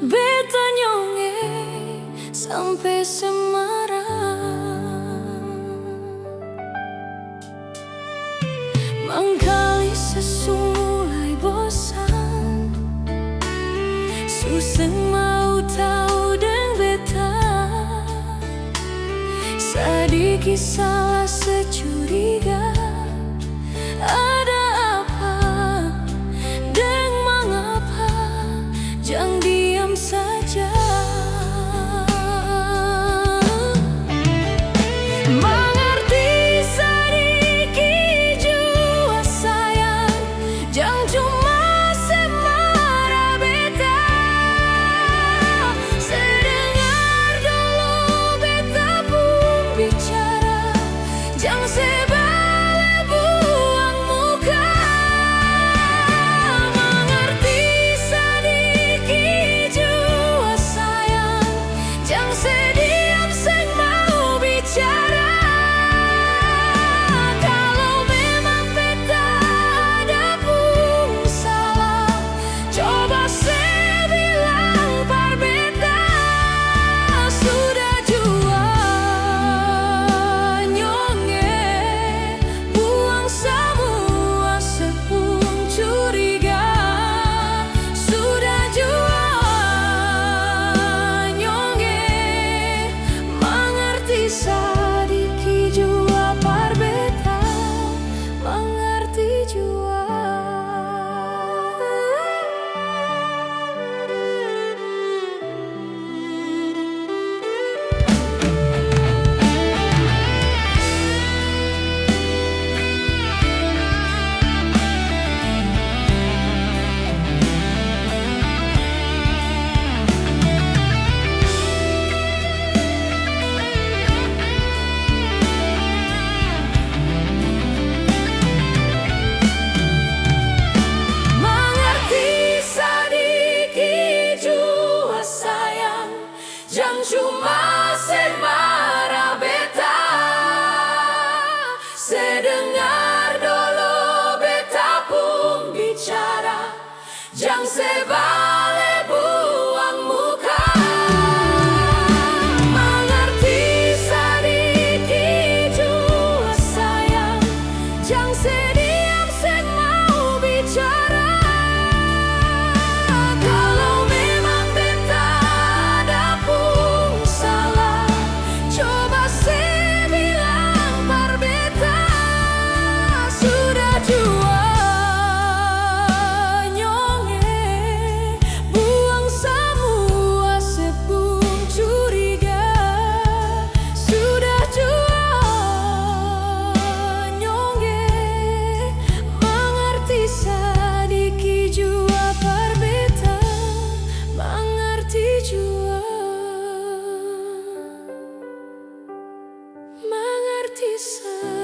beta nyonge sampai Semarang. Mangkali sesungguh bosan, susah mau tahu deng beta. Sedikit salah securiga, ada apa dan mengapa? Jangan diam saja. Mengerti sedikit jua sayang, jangan cuma semarah beta. Sedengar dulu beta pun bicara, jangan sebalik buang muka. Mengerti sedikit jua sayang, jangan sediam seng mau bicara. Kalau memang beta ada pun salah, coba saya bilang par beta. Sudah jua nyonge, buang semua sepung curiga. Sudah jua nyonge, mengerti sedikit jua par beta, mengerti jua. Mengerti sedikit jua sayang, jangan cuma semarah beta. Sedengar dulu beta pun bicara, jangan sebalik buang muka. Mengerti sedikit jua sayang, jangan sediam seng mau bicara. Kalau memang beta ada pun salah, coba saya bilang par beta. Sudah jua nyonge, buang semua sepung curiga. Sudah jua nyonge, mengerti sedikit jua par beta, mengerti jua, mengerti sedikit.